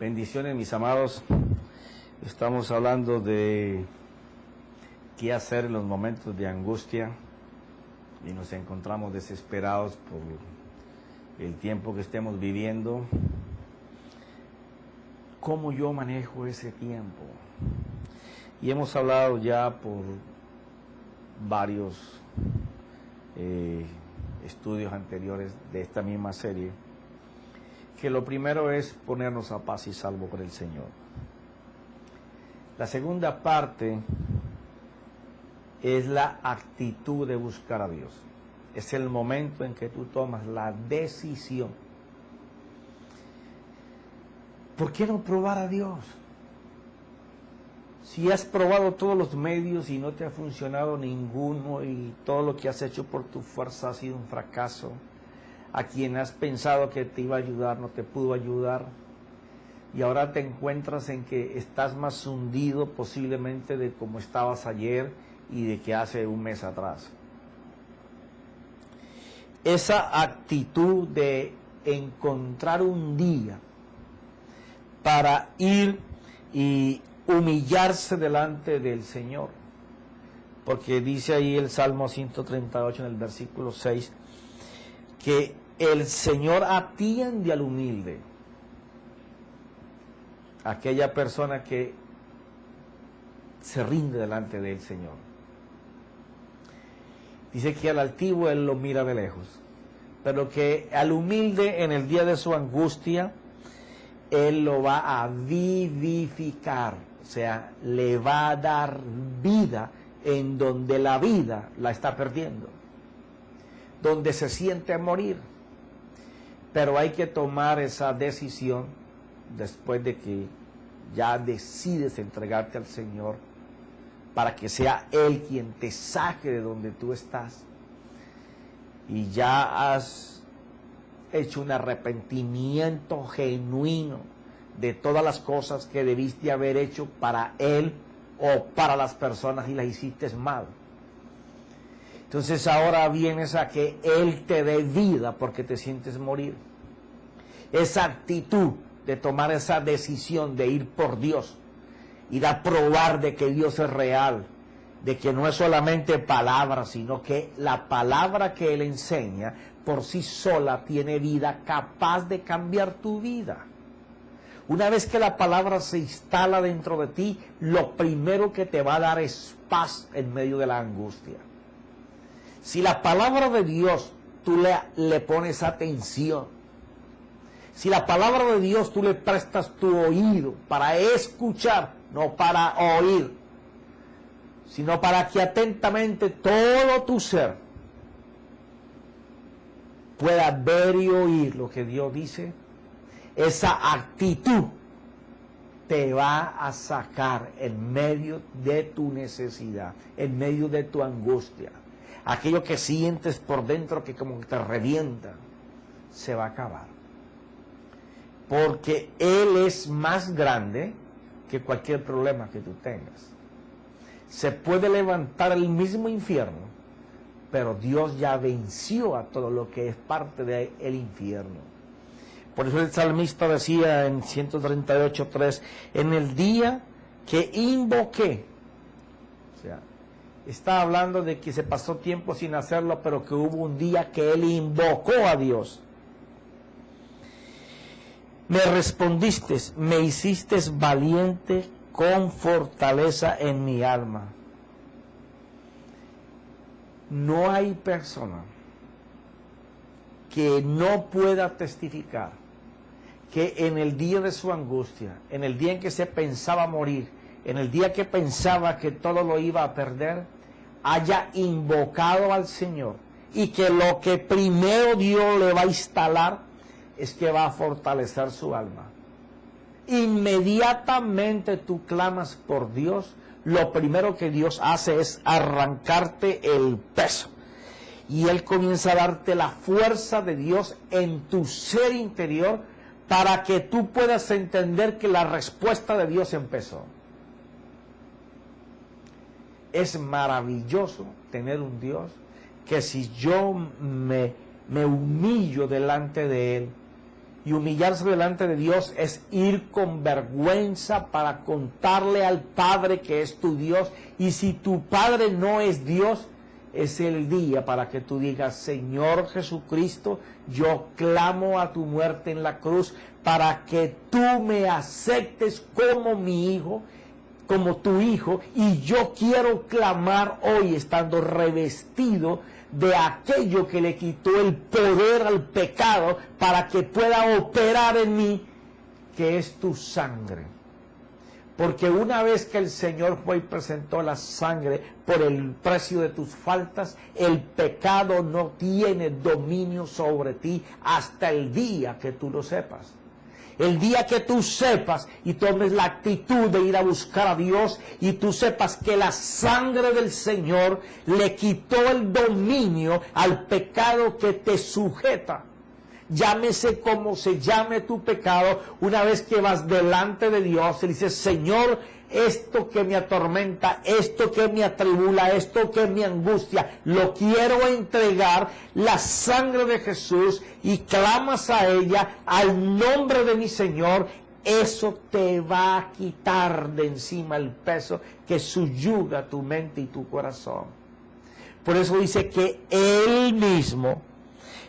Bendiciones, mis amados. Estamos hablando de qué hacer en los momentos de angustia y nos encontramos desesperados por el tiempo que estemos viviendo. ¿Cómo yo manejo ese tiempo? Y hemos hablado ya por varios estudios anteriores de esta misma serie, que lo primero es ponernos a paz y salvo por el Señor. La segunda parte es la actitud de buscar a Dios. Es el momento en que tú tomas la decisión. ¿Por qué no probar a Dios? Si has probado todos los medios y no te ha funcionado ninguno y todo lo que has hecho por tu fuerza ha sido un fracaso, a quien has pensado que te iba a ayudar no te pudo ayudar, y ahora te encuentras en que estás más hundido posiblemente de como estabas ayer y de que hace un mes atrás. Esa actitud de encontrar un día para ir y humillarse delante del Señor, porque dice ahí el Salmo 138 en el versículo 6, que el Señor atiende al humilde, aquella persona que se rinde delante del Señor. Dice que al altivo Él lo mira de lejos, pero que al humilde en el día de su angustia, Él lo va a vivificar, o sea, le va a dar vida en donde la vida la está perdiendo, donde se siente a morir. Pero hay que tomar esa decisión después de que ya decides entregarte al Señor para que sea Él quien te saque de donde tú estás y ya has hecho un arrepentimiento genuino de todas las cosas que debiste haber hecho para Él o para las personas y las hiciste mal. Entonces ahora vienes a que Él te dé vida porque te sientes morir. Esa actitud de tomar esa decisión de ir por Dios, ir a probar de que Dios es real, de que no es solamente palabra, sino que la palabra que Él enseña por sí sola tiene vida, capaz de cambiar tu vida. Una vez que la palabra se instala dentro de ti, lo primero que te va a dar es paz en medio de la angustia. Si la palabra de Dios tú le pones atención, si la palabra de Dios tú le prestas tu oído para escuchar, no para oír, sino para que atentamente todo tu ser pueda ver y oír lo que Dios dice, esa actitud te va a sacar en medio de tu necesidad, en medio de tu angustia. Aquello que sientes por dentro que como que te revienta, se va a acabar. Porque Él es más grande que cualquier problema que tú tengas. Se puede levantar el mismo infierno, pero Dios ya venció a todo lo que es parte del infierno. Por eso el salmista decía en 138:3, en el día que invoqué, o sea, está hablando de que se pasó tiempo sin hacerlo, pero que hubo un día que él invocó a Dios. Me respondiste, me hiciste valiente con fortaleza en mi alma. No hay persona que no pueda testificar que en el día de su angustia, en el día en que se pensaba morir, en el día que pensaba que todo lo iba a perder, haya invocado al Señor y que lo que primero Dios le va a instalar es que va a fortalecer su alma. Inmediatamente tú clamas por Dios, lo primero que Dios hace es arrancarte el peso. Y Él comienza a darte la fuerza de Dios en tu ser interior para que tú puedas entender que la respuesta de Dios empezó. Es maravilloso tener un Dios que si yo me humillo delante de Él Y humillarse delante de Dios es ir con vergüenza para contarle al Padre que es tu Dios. Y si tu Padre no es Dios, es el día para que tú digas: Señor Jesucristo, yo clamo a tu muerte en la cruz para que tú me aceptes como mi hijo, como tu hijo, y yo quiero clamar hoy estando revestido de aquello que le quitó el poder al pecado para que pueda operar en mí, que es tu sangre. Porque una vez que el Señor fue y presentó la sangre por el precio de tus faltas, el pecado no tiene dominio sobre ti hasta el día que tú lo sepas. El día que tú sepas y tomes la actitud de ir a buscar a Dios y tú sepas que la sangre del Señor le quitó el dominio al pecado que te sujeta. Llámese como se llame tu pecado, una vez que vas delante de Dios y dices: Señor, esto que me atormenta, esto que me atribula, esto que me angustia, lo quiero entregar, la sangre de Jesús, y clamas a ella, al nombre de mi Señor, eso te va a quitar de encima el peso que subyuga tu mente y tu corazón. Por eso dice que Él mismo,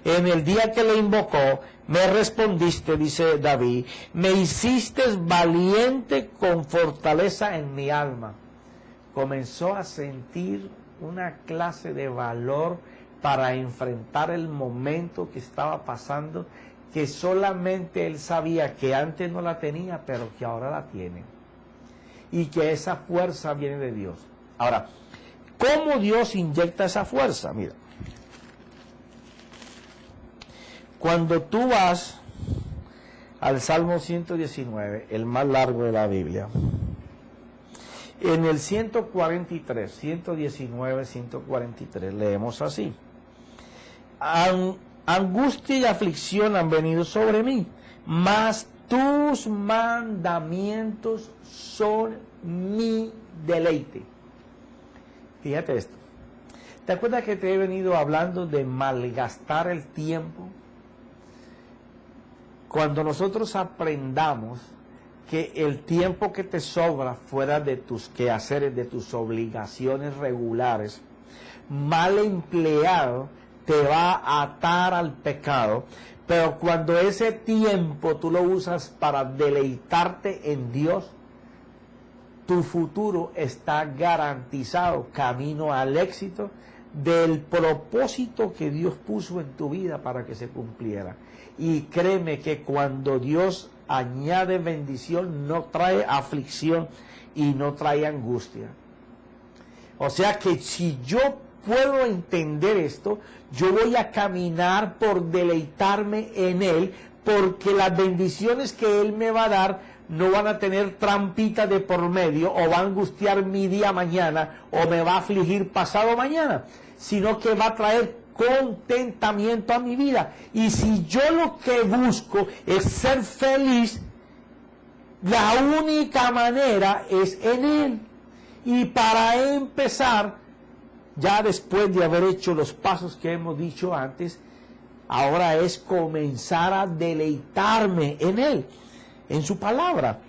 en el día que le invocó, me respondiste, dice David, me hiciste valiente con fortaleza en mi alma. Comenzó a sentir una clase de valor para enfrentar el momento que estaba pasando, que solamente él sabía que antes no la tenía, pero que ahora la tiene. Y que esa fuerza viene de Dios. Ahora, ¿cómo Dios inyecta esa fuerza? Mira. Cuando tú vas al Salmo 119, el más largo de la Biblia, en el 143, 119, 143, leemos así: angustia y aflicción han venido sobre mí, mas tus mandamientos son mi deleite. Fíjate esto. ¿Te acuerdas que te he venido hablando de malgastar el tiempo? Cuando nosotros aprendamos que el tiempo que te sobra fuera de tus quehaceres, de tus obligaciones regulares, mal empleado, te va a atar al pecado. Pero cuando ese tiempo tú lo usas para deleitarte en Dios, tu futuro está garantizado, camino al éxito del propósito que Dios puso en tu vida para que se cumpliera. Y créeme que cuando Dios añade bendición, no trae aflicción y no trae angustia. O sea que si yo puedo entender esto, yo voy a caminar por deleitarme en Él, porque las bendiciones que Él me va a dar no van a tener trampita de por medio, o va a angustiar mi día mañana, o me va a afligir pasado mañana, sino que va a traer contentamiento a mi vida. Y si yo lo que busco es ser feliz, la única manera es en Él. Y para empezar, ya después de haber hecho los pasos que hemos dicho antes, ahora es comenzar a deleitarme en Él, en su palabra.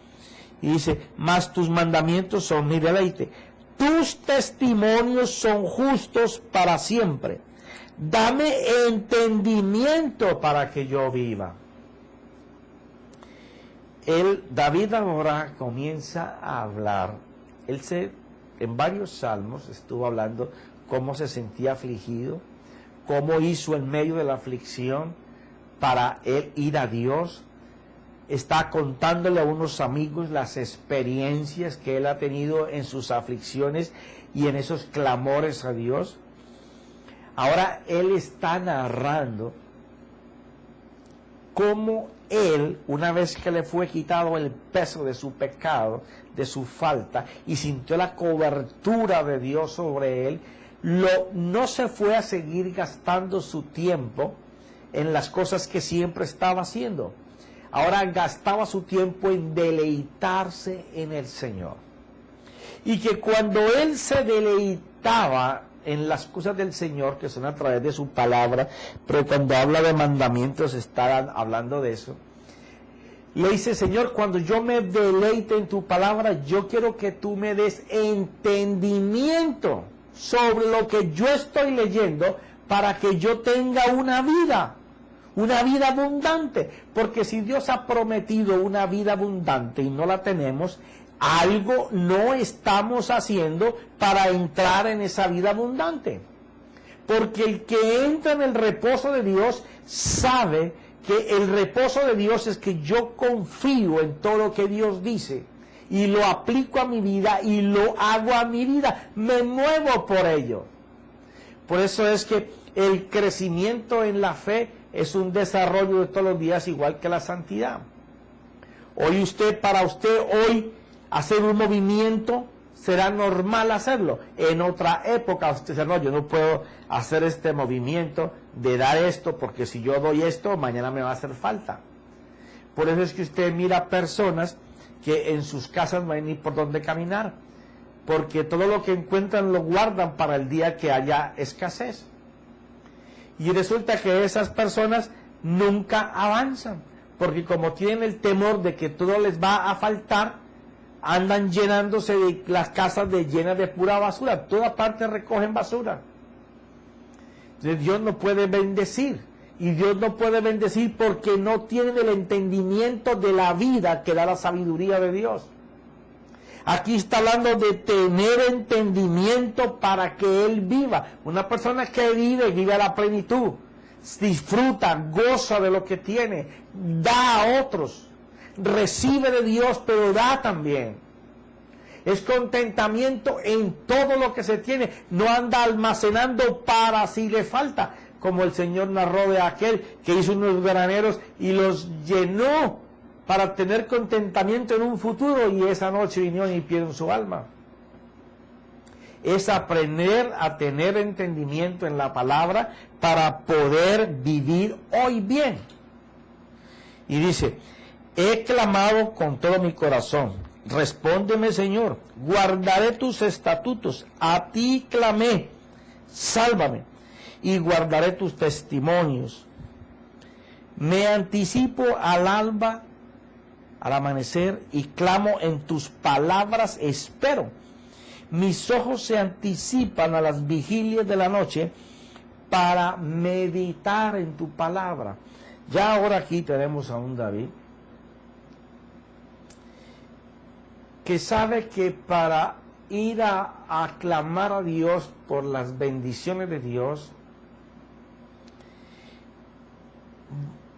Y dice: mas tus mandamientos son mi deleite, tus testimonios son justos para siempre. Dame entendimiento para que yo viva. David ahora comienza a hablar. En varios salmos estuvo hablando cómo se sentía afligido, cómo hizo en medio de la aflicción para él ir a Dios. Está contándole a unos amigos las experiencias que él ha tenido en sus aflicciones y en esos clamores a Dios. Ahora él está narrando cómo él, una vez que le fue quitado el peso de su pecado, de su falta, y sintió la cobertura de Dios sobre él, no se fue a seguir gastando su tiempo en las cosas que siempre estaba haciendo. Ahora gastaba su tiempo en deleitarse en el Señor. Y que cuando él se deleitaba en las cosas del Señor, que son a través de su palabra, pero cuando habla de mandamientos está hablando de eso, Le dice, Señor, cuando yo me deleite en tu palabra, yo quiero que tú me des entendimiento sobre lo que yo estoy leyendo para que yo tenga una vida abundante. Porque si Dios ha prometido una vida abundante y no la tenemos, algo no estamos haciendo para entrar en esa vida abundante. Porque el que entra en el reposo de Dios sabe que el reposo de Dios es que yo confío en todo lo que Dios dice y lo aplico a mi vida y lo hago a mi vida, me muevo por ello. Por eso es que el crecimiento en la fe es un desarrollo de todos los días, igual que la santidad. Para usted hoy hacer un movimiento será normal hacerlo. En otra época usted dice, no, yo no puedo hacer este movimiento de dar esto, porque si yo doy esto, mañana me va a hacer falta. Por eso es que usted mira personas que en sus casas no hay ni por dónde caminar, porque todo lo que encuentran lo guardan para el día que haya escasez. Y resulta que esas personas nunca avanzan, porque como tienen el temor de que todo les va a faltar, andan llenándose de las casas llenas de pura basura. Toda parte recogen basura. Entonces Dios no puede bendecir. Y Dios no puede bendecir porque no tienen el entendimiento de la vida que da la sabiduría de Dios. Aquí está hablando de tener entendimiento para que Él viva. Una persona que vive a la plenitud, disfruta, goza de lo que tiene, da a otros, recibe de Dios, pero da también. Es contentamiento en todo lo que se tiene, no anda almacenando para si le falta, como el Señor narró de aquel que hizo unos graneros y los llenó para tener contentamiento en un futuro, y esa noche vinieron y pidieron su alma. Es aprender a tener entendimiento en la palabra para poder vivir hoy bien. Y dice, he clamado con todo mi corazón, respóndeme, Señor, guardaré tus estatutos, a ti clamé, sálvame, y guardaré tus testimonios. Me anticipo al alba, al amanecer, y clamo en tus palabras, espero. Mis ojos se anticipan a las vigilias de la noche para meditar en tu palabra. Ya ahora aquí tenemos a un David que sabe que para ir a clamar a Dios por las bendiciones de Dios,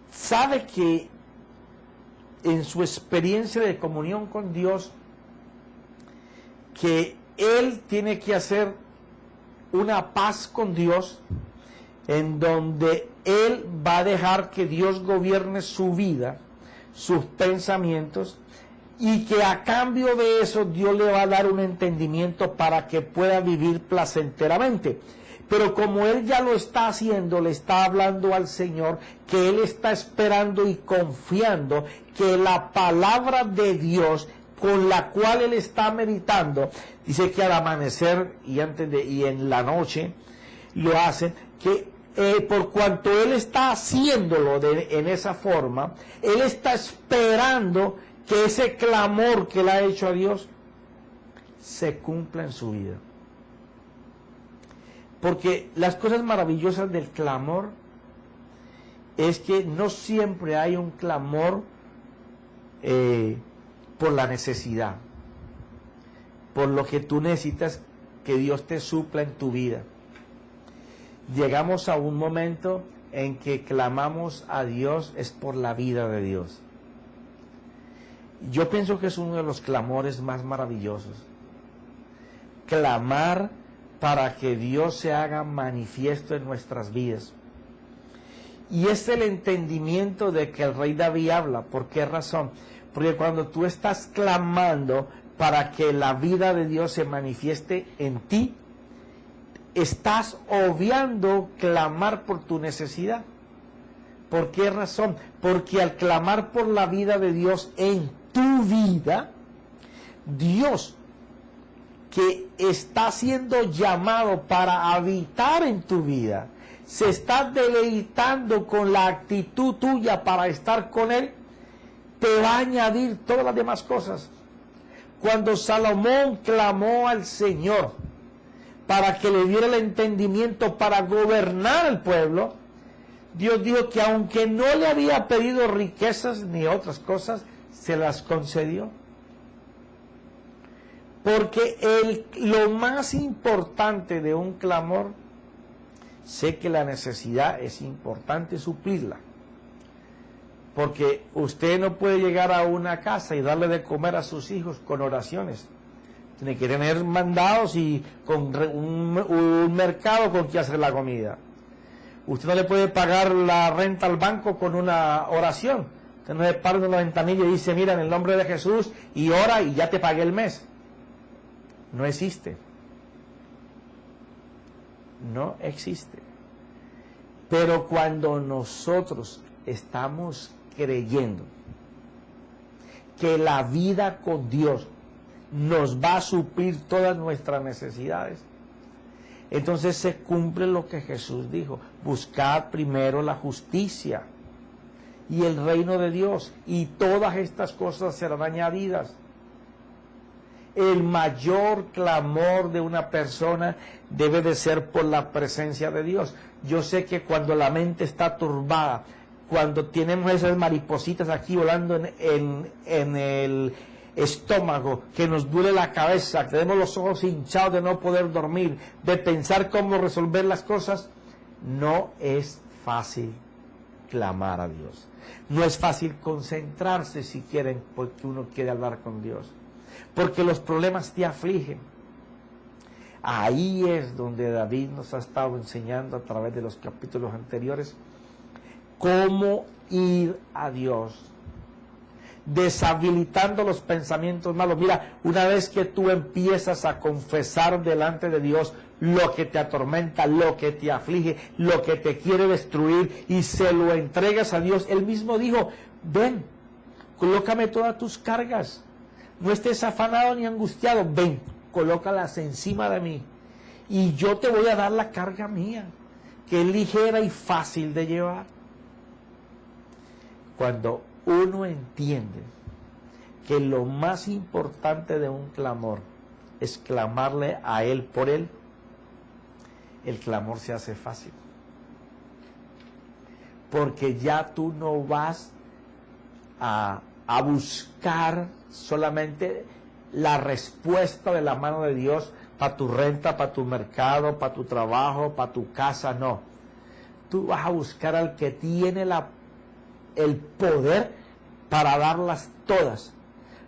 sabe que en su experiencia de comunión con Dios, que él tiene que hacer una paz con Dios, en donde él va a dejar que Dios gobierne su vida, sus pensamientos, y que a cambio de eso Dios le va a dar un entendimiento para que pueda vivir placenteramente. Pero como él ya lo está haciendo, le está hablando al Señor que él está esperando y confiando que la palabra de Dios con la cual él está meditando, dice que al amanecer y en la noche lo hace, que por cuanto él está haciéndolo en esa forma, él está esperando que ese clamor que él ha hecho a Dios se cumpla en su vida. Porque las cosas maravillosas del clamor es que no siempre hay un clamor por la necesidad, por lo que tú necesitas que Dios te supla en tu vida. Llegamos a un momento en que clamamos a Dios es por la vida de Dios. Yo pienso que es uno de los clamores más maravillosos. Clamar para que Dios se haga manifiesto en nuestras vidas. Y es el entendimiento de que el rey David habla. ¿Por qué razón? Porque cuando tú estás clamando para que la vida de Dios se manifieste en ti, estás obviando clamar por tu necesidad. ¿Por qué razón? Porque al clamar por la vida de Dios en tu vida, Dios, que está siendo llamado para habitar en tu vida, se está deleitando con la actitud tuya para estar con Él, te va a añadir todas las demás cosas. Cuando Salomón clamó al Señor para que le diera el entendimiento para gobernar el pueblo, Dios dijo que aunque no le había pedido riquezas ni otras cosas, se las concedió. Porque lo más importante de un clamor, sé que la necesidad es importante suplirla. Porque usted no puede llegar a una casa y darle de comer a sus hijos con oraciones. Tiene que tener mandados y con un mercado con que hacer la comida. Usted no le puede pagar la renta al banco con una oración. Usted no le para en la ventanilla y dice, mira, en el nombre de Jesús, y ora y ya te pagué el mes. No existe. No existe. Pero cuando nosotros estamos creyendo que la vida con Dios nos va a suplir todas nuestras necesidades, entonces se cumple lo que Jesús dijo: buscad primero la justicia y el reino de Dios, y todas estas cosas serán añadidas. El mayor clamor de una persona debe de ser por la presencia de Dios. Yo sé que cuando la mente está turbada, cuando tenemos esas maripositas aquí volando en el estómago, que nos duele la cabeza, que tenemos los ojos hinchados de no poder dormir, de pensar cómo resolver las cosas, no es fácil clamar a Dios. No es fácil concentrarse si quieren, porque uno quiere hablar con Dios. Porque los problemas te afligen. Ahí es donde David nos ha estado enseñando a través de los capítulos anteriores cómo ir a Dios, deshabilitando los pensamientos malos. Mira, una vez que tú empiezas a confesar delante de Dios lo que te atormenta, lo que te aflige, lo que te quiere destruir, y se lo entregas a Dios, Él mismo dijo: ven, colócame todas tus cargas, no estés afanado ni angustiado, ven, colócalas encima de mí, y yo te voy a dar la carga mía, que es ligera y fácil de llevar. Cuando uno entiende que lo más importante de un clamor es clamarle a Él por Él, el clamor se hace fácil. Porque ya tú no vas a buscar solamente la respuesta de la mano de Dios para tu renta, para tu mercado, para tu trabajo, para tu casa, no. Tú vas a buscar al que tiene el poder para darlas todas,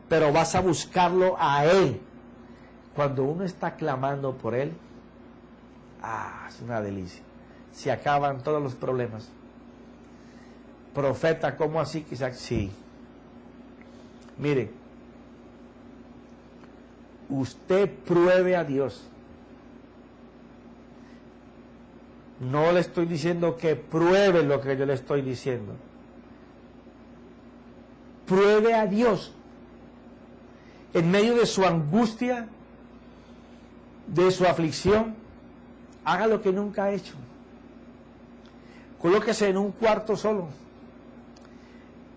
pero vas a buscarlo a Él. Cuando uno está clamando por Él, es una delicia. Se acaban todos los problemas. Profeta, ¿cómo así? Quizás sí. Mire, usted pruebe a Dios. No le estoy diciendo que pruebe lo que yo le estoy diciendo. Pruebe a Dios en medio de su angustia, de su aflicción. Haga lo que nunca ha hecho. Colóquese en un cuarto solo.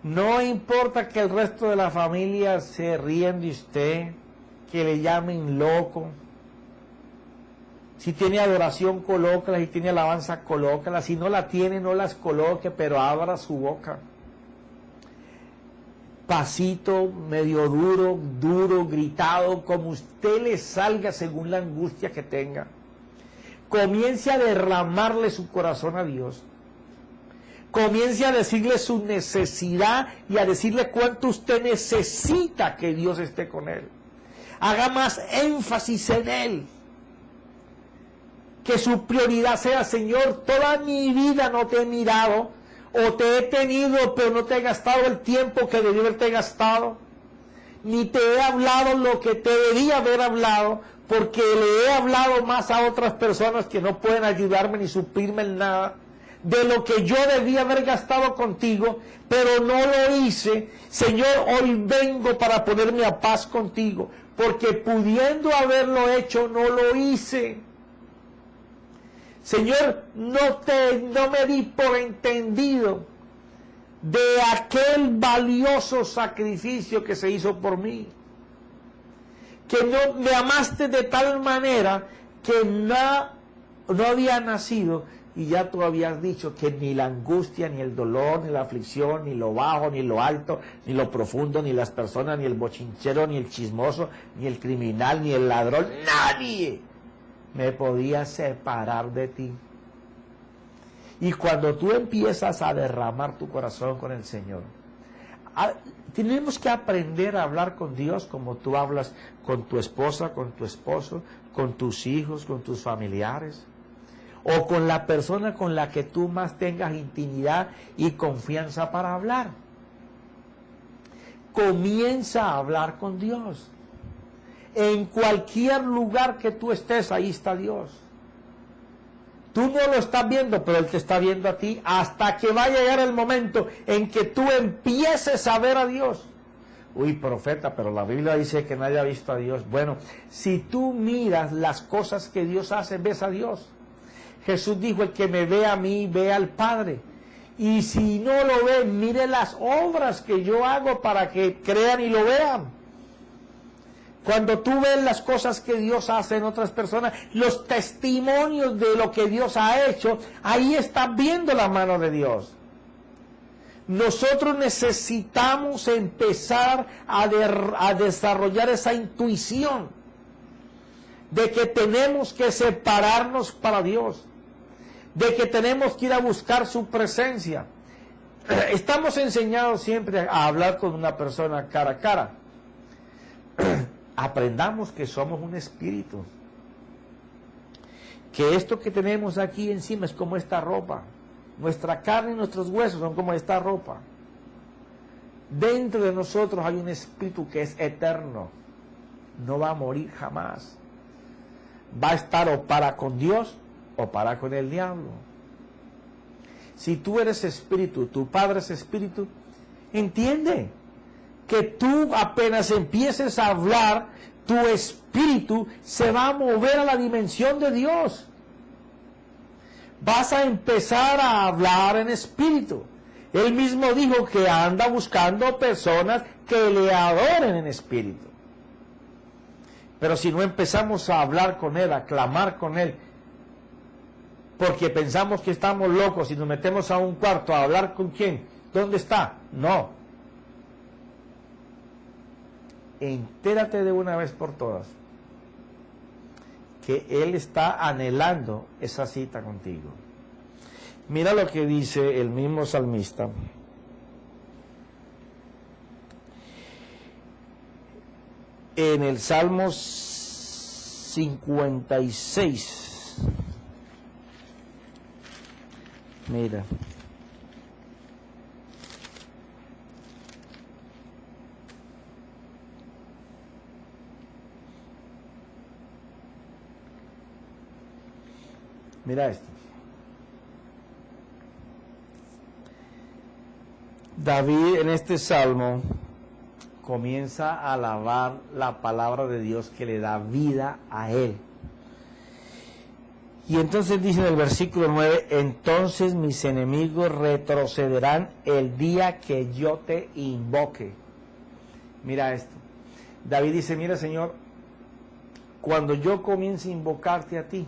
No importa que el resto de la familia se ríen de usted, que le llamen loco. Si tiene adoración, colócala. Si tiene alabanza, colócala. Si no la tiene, no las coloque, pero abra su boca. Pasito, medio duro, gritado, como usted le salga según la angustia que tenga. Comience a derramarle su corazón a Dios. Comience a decirle su necesidad y a decirle cuánto usted necesita que Dios esté con él. Haga más énfasis en Él. Que su prioridad sea: Señor, toda mi vida no te he mirado, o te he tenido pero no te he gastado el tiempo que debí haberte gastado, ni te he hablado lo que te debía haber hablado, porque le he hablado más a otras personas que no pueden ayudarme ni suplirme en nada de lo que yo debía haber gastado contigo, pero no lo hice. Señor, hoy vengo para ponerme a paz contigo, porque pudiendo haberlo hecho, no lo hice. Señor, no me di por entendido de aquel valioso sacrificio que se hizo por mí. Que no me amaste de tal manera que no había nacido, y ya tú habías dicho que ni la angustia, ni el dolor, ni la aflicción, ni lo bajo, ni lo alto, ni lo profundo, ni las personas, ni el bochinchero, ni el chismoso, ni el criminal, ni el ladrón, nadie me podía separar de ti. Y cuando tú empiezas a derramar tu corazón con el Señor, tenemos que aprender a hablar con Dios como tú hablas con tu esposa, con tu esposo, con tus hijos, con tus familiares, o con la persona con la que tú más tengas intimidad y confianza para hablar. Comienza a hablar con Dios. En cualquier lugar que tú estés, ahí está Dios. Tú no lo estás viendo, pero Él te está viendo a ti, hasta que va a llegar el momento en que tú empieces a ver a Dios. Uy, profeta, pero la Biblia dice que nadie ha visto a Dios. Bueno, si tú miras las cosas que Dios hace, ves a Dios. Jesús dijo, el que me ve a mí, ve al Padre. Y si no lo ven, mire las obras que yo hago para que crean y lo vean. Cuando tú ves las cosas que Dios hace en otras personas, los testimonios de lo que Dios ha hecho, ahí estás viendo la mano de Dios. Nosotros necesitamos empezar a desarrollar esa intuición de que tenemos que separarnos para Dios, de que tenemos que ir a buscar su presencia. Estamos enseñados siempre a hablar con una persona cara a cara. Aprendamos que somos un espíritu, que esto que tenemos aquí encima es como esta ropa, nuestra carne y nuestros huesos son como esta ropa. Dentro de nosotros hay un espíritu que es eterno, no va a morir jamás, va a estar o para con Dios o para con el diablo. Si tú eres espíritu, tu padre es espíritu, entiende que tú apenas empieces a hablar, tu espíritu se va a mover a la dimensión de Dios. Vas a empezar a hablar en espíritu. Él mismo dijo que anda buscando personas que le adoren en espíritu. Pero si no empezamos a hablar con Él, a clamar con Él, porque pensamos que estamos locos y nos metemos a un cuarto a hablar con ¿quién? ¿Dónde está? No. Entérate de una vez por todas que Él está anhelando esa cita contigo. Mira lo que dice el mismo salmista. En el Salmo 56. Mira. Mira esto. David en este salmo comienza a alabar la palabra de Dios que le da vida a él. Y entonces dice en el versículo 9, entonces mis enemigos retrocederán el día que yo te invoque. Mira esto. David dice, mira Señor, cuando yo comience a invocarte a ti,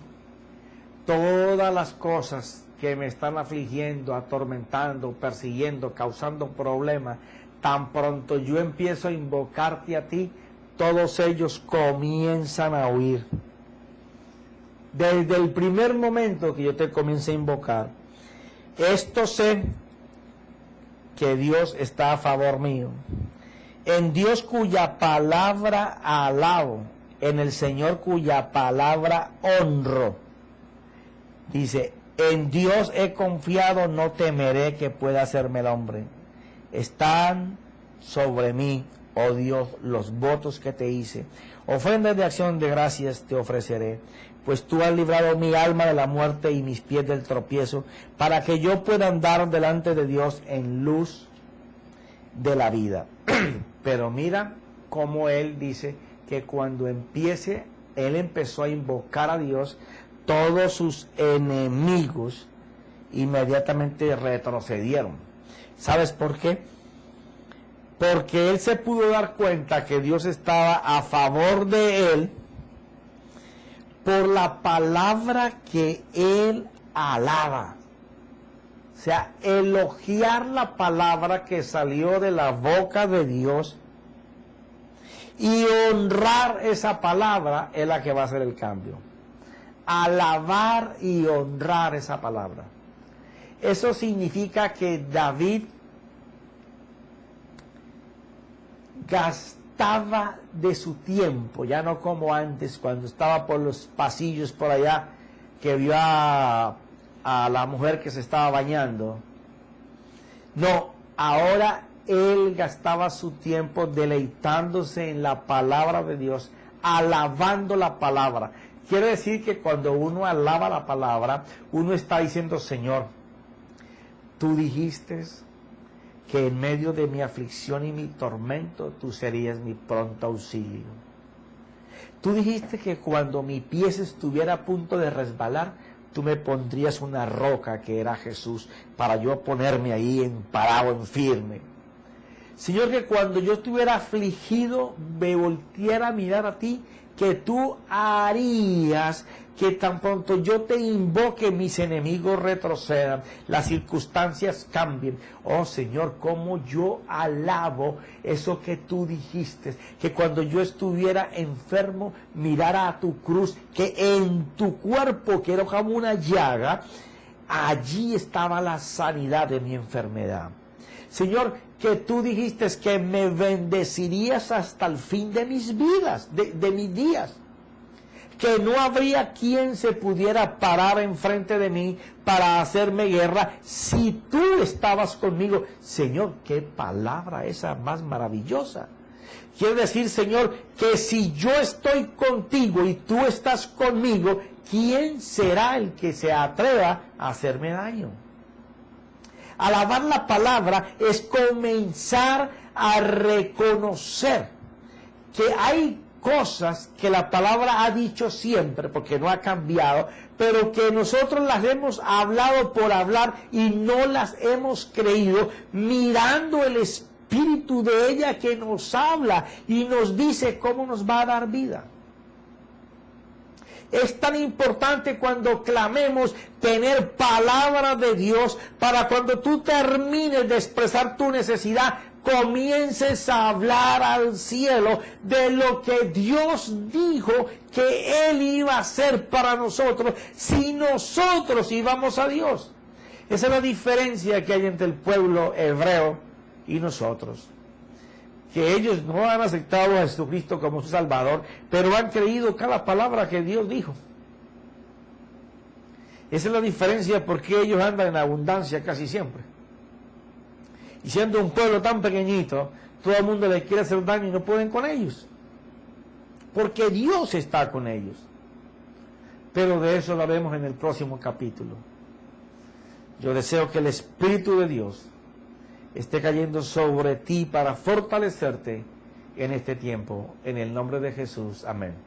todas las cosas que me están afligiendo, atormentando, persiguiendo, causando problemas, tan pronto yo empiezo a invocarte a ti, todos ellos comienzan a huir. Desde el primer momento que yo te comience a invocar, esto sé que Dios está a favor mío. En Dios cuya palabra alabo, en el Señor cuya palabra honro. Dice, en Dios he confiado, no temeré que pueda hacerme el hombre. Están sobre mí, oh Dios, los votos que te hice. Ofrendas de acción de gracias te ofreceré, pues tú has librado mi alma de la muerte y mis pies del tropiezo, para que yo pueda andar delante de Dios en luz de la vida. Pero mira cómo él dice que cuando él empezó a invocar a Dios, todos sus enemigos inmediatamente retrocedieron. ¿Sabes por qué? Porque él se pudo dar cuenta que Dios estaba a favor de él por la palabra que él alaba. O sea, elogiar la palabra que salió de la boca de Dios y honrar esa palabra es la que va a hacer el cambio. Alabar y honrar esa palabra. Eso significa que David gastaba de su tiempo, ya no como antes, cuando estaba por los pasillos por allá, que vio a la mujer que se estaba bañando. No, ahora él gastaba su tiempo deleitándose en la palabra de Dios, alabando la palabra. Quiere decir que cuando uno alaba la palabra, uno está diciendo: Señor, tú dijiste que en medio de mi aflicción y mi tormento, tú serías mi pronto auxilio. Tú dijiste que cuando mi pie estuviera a punto de resbalar, tú me pondrías una roca que era Jesús, para yo ponerme ahí parado, en firme. Señor, que cuando yo estuviera afligido, me volteara a mirar a ti, que tú harías que tan pronto yo te invoque, mis enemigos retrocedan, las circunstancias cambien. Oh Señor, cómo yo alabo eso que tú dijiste, que cuando yo estuviera enfermo, mirara a tu cruz, que en tu cuerpo, que era como una llaga, allí estaba la sanidad de mi enfermedad. Señor, que tú dijiste que me bendecirías hasta el fin de mis vidas, de mis días. Que no habría quien se pudiera parar enfrente de mí para hacerme guerra si tú estabas conmigo. Señor, qué palabra esa más maravillosa. Quiere decir, Señor, que si yo estoy contigo y tú estás conmigo, ¿quién será el que se atreva a hacerme daño? Alabar la palabra es comenzar a reconocer que hay cosas que la palabra ha dicho siempre, porque no ha cambiado, pero que nosotros las hemos hablado por hablar y no las hemos creído, mirando el espíritu de ella que nos habla y nos dice cómo nos va a dar vida. Es tan importante cuando clamemos tener palabra de Dios, para cuando tú termines de expresar tu necesidad, comiences a hablar al cielo de lo que Dios dijo que Él iba a hacer para nosotros si nosotros íbamos a Dios. Esa es la diferencia que hay entre el pueblo hebreo y nosotros. Que ellos no han aceptado a Jesucristo como su Salvador, pero han creído cada palabra que Dios dijo. Esa es la diferencia, porque ellos andan en abundancia casi siempre. Y siendo un pueblo tan pequeñito, todo el mundo les quiere hacer daño y no pueden con ellos. Porque Dios está con ellos. Pero de eso lo vemos en el próximo capítulo. Yo deseo que el Espíritu de Dios esté cayendo sobre ti para fortalecerte en este tiempo. En el nombre de Jesús. Amén.